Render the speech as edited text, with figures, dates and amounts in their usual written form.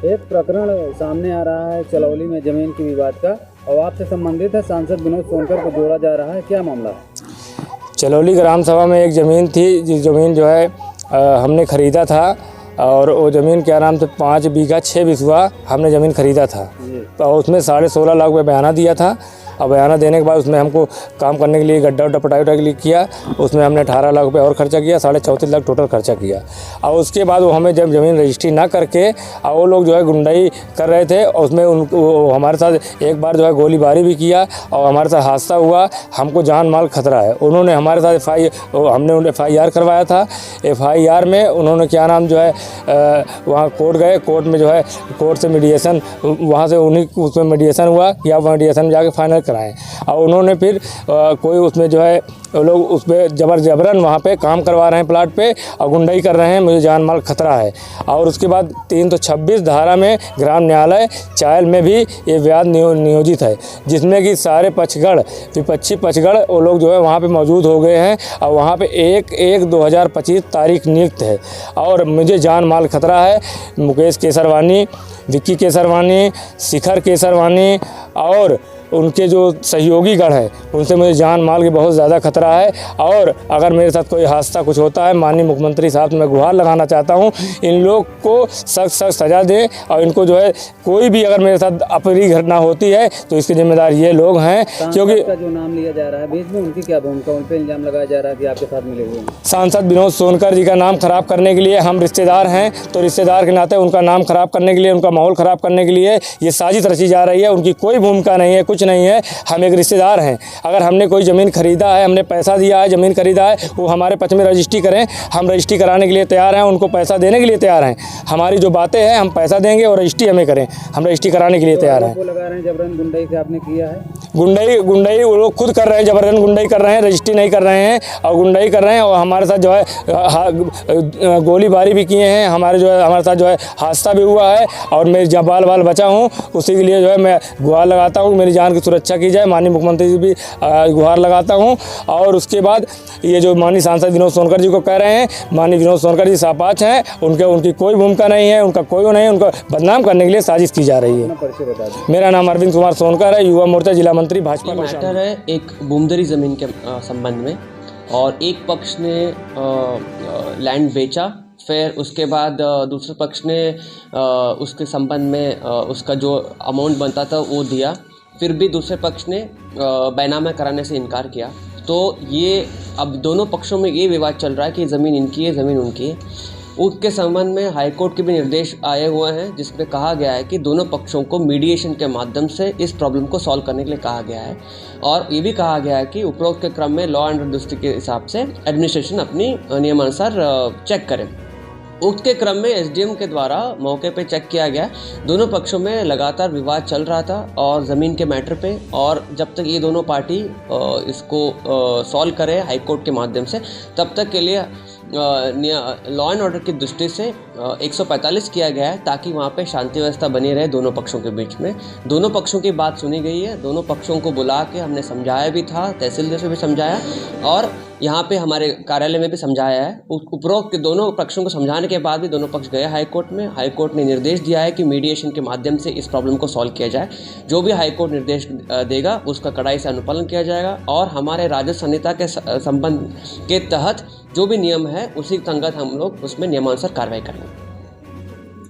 एक प्रकरण सामने आ रहा है चलौली में जमीन की विवाद का, और आपसे संबंधित है। सांसद विनोद सोनकर को जोड़ा जा रहा है, क्या मामला है? चलौली ग्राम सभा में एक ज़मीन थी, जिस ज़मीन जो है हमने ख़रीदा था, और वो ज़मीन क्या नाम से 5 बीघा 6 बिस्वा हमने ज़मीन ख़रीदा था। तो उसमें 16.5 लाख रुपये बयाना दिया था। अब बयाना देने के बाद उसमें हमको काम करने के लिए गड्ढा उड्ढा पटाई के लिए किया, उसमें हमने 18 लाख रुपये और खर्चा किया, 34.5 लाख टोटल खर्चा किया। और उसके बाद वो हमें जब ज़मीन रजिस्ट्री ना करके और वो लोग जो है गुंडाई कर रहे थे, उसमें उनको हमारे साथ एक बार जो है गोलीबारी भी किया और हमारे साथ हादसा हुआ। हमको जान माल खतरा है। उन्होंने हमारे साथ हमने FIR करवाया था। FIR में उन्होंने क्या नाम जो है वहाँ कोर्ट गए, कोर्ट में जो है कोर्ट से मीडिएशन, वहाँ से उन्हीं उसमें मीडिएशन हुआ कि आप मीडिएशन में जाके फाइनल कराएं। और उन्होंने फिर कोई उसमें जो है लोग उस पर जबरन वहाँ पे काम करवा रहे हैं प्लाट पे और गुंडाई कर रहे हैं। मुझे जान माल खतरा है। और उसके बाद 326 धारा में ग्राम न्यायालय चायल में भी ये विवाद नियोजित है, जिसमें कि सारे पक्षगढ़ विपक्षी पक्षगढ़ वो लोग जो है वहाँ पे मौजूद हो गए हैं और वहाँ पे 1/1/2025 तारीख नियुक्त है। और मुझे जान माल खतरा है। मुकेश केसरवानी, विक्की केसरवानी, शिखर केसरवानी और उनके जो सहयोगी गण हैं, उनसे मुझे जान माल की बहुत ज़्यादा खतरा है। और अगर मेरे साथ कोई हादसा कुछ होता है, माननीय मुख्यमंत्री साहब से मैं गुहार लगाना चाहता हूं, इन लोग को सख्त सज़ा दें। और इनको जो है कोई भी अगर मेरे साथ अप्रिय घटना होती है तो इसके जिम्मेदार ये लोग हैं। क्योंकि का जो नाम लिया जा रहा है बीच में, उनकी क्या भूमिका? उन पर इल्ज़ाम लगाया जा रहा है कि आपके साथ मिले हुए हैं। सांसद विनोद सोनकर जी का नाम खराब करने के लिए, हम रिश्तेदार हैं तो रिश्तेदार के नाते उनका नाम खराब करने के लिए, उनका माहौल ख़राब करने के लिए ये साजिश रची जा रही है। उनकी कोई भूमिका नहीं है, कुछ नहीं है। हम एक रिश्तेदार हैं। अगर हमने कोई ज़मीन खरीदा है, हमने पैसा दिया है, ज़मीन खरीदा है, वो हमारे पक्ष में रजिस्ट्री करें। हम रजिस्ट्री कराने के लिए तैयार हैं, उनको पैसा देने के लिए तैयार हैं। हमारी जो बातें हैं, हम पैसा देंगे और रजिस्ट्री हमें करें। हम रजिस्ट्री कराने के लिए तैयार हैं। लगा रहे हैं जबरन गुंडाई से आपने किया है? गुंडाई वो लोग खुद कर रहे हैं, जबरन गुंडाई कर रहे हैं, रजिस्ट्री नहीं कर रहे हैं और गुंडाई कर रहे हैं। और हमारे साथ जो है गोलीबारी भी किए हैं। हमारे साथ जो है हादसा भी हुआ है। और मैं जब बाल बचा हूँ, उसी के लिए जो है मैं गुहार लगाता हूँ मेरी जान की सुरक्षा की जाए। माननीय मुख्यमंत्री जी भी गुहार लगाता हूँ। और उसके बाद ये जो माननीय सांसद विनोद सोनकर जी को कह रहे हैं, माननीय विनोद सोनकर जी सापाच हैं। उनकी कोई भूमिका नहीं है, उनका कोई नहीं, उनको बदनाम करने के लिए साजिश की जा रही है। मेरा नाम अरविंद कुमार सोनकर है, युवा मोर्चा जिला मंत्री भाजपा। मैटर है एक बूंदरी ज़मीन के संबंध में, और एक पक्ष ने लैंड बेचा, फिर उसके बाद दूसरे पक्ष ने उसके संबंध में उसका जो अमाउंट बनता था वो दिया। फिर भी दूसरे पक्ष ने बैनामा कराने से इनकार किया। तो ये अब दोनों पक्षों में ये विवाद चल रहा है कि ज़मीन इनकी है, ज़मीन उनकी है। उसके संबंध में हाईकोर्ट के भी निर्देश आए हुए हैं, जिसमें कहा गया है कि दोनों पक्षों को मीडिएशन के माध्यम से इस प्रॉब्लम को सॉल्व करने के लिए कहा गया है। और ये भी कहा गया है कि उपरोक्त के क्रम में लॉ एंड ऑर्डर दृष्टि के हिसाब से एडमिनिस्ट्रेशन अपनी नियमानुसार चेक करें। उक्त के क्रम में SDM के द्वारा मौके पे चेक किया गया। दोनों पक्षों में लगातार विवाद चल रहा था और ज़मीन के मैटर पे, और जब तक ये दोनों पार्टी इसको सॉल्व करे हाईकोर्ट के माध्यम से, तब तक के लिए लॉ एंड ऑर्डर की दृष्टि से 145 किया गया है, ताकि वहाँ पे शांति व्यवस्था बनी रहे दोनों पक्षों के बीच में। दोनों पक्षों की बात सुनी गई है। दोनों पक्षों को बुला के हमने समझाया भी था, तहसीलदार से भी समझाया और यहाँ पे हमारे कार्यालय में भी समझाया है। उपरोक्त के दोनों पक्षों को समझाने के बाद भी दोनों पक्ष गए हाईकोर्ट में। हाईकोर्ट ने निर्देश दिया है कि मीडिएशन के माध्यम से इस प्रॉब्लम को सॉल्व किया जाए। जो भी हाईकोर्ट निर्देश देगा उसका कड़ाई से अनुपालन किया जाएगा, और हमारे राजस्व संहिता के संबंध के तहत जो भी नियम है उसी संगत हम लोग उसमें नियमानुसार कार्रवाई करेंगे।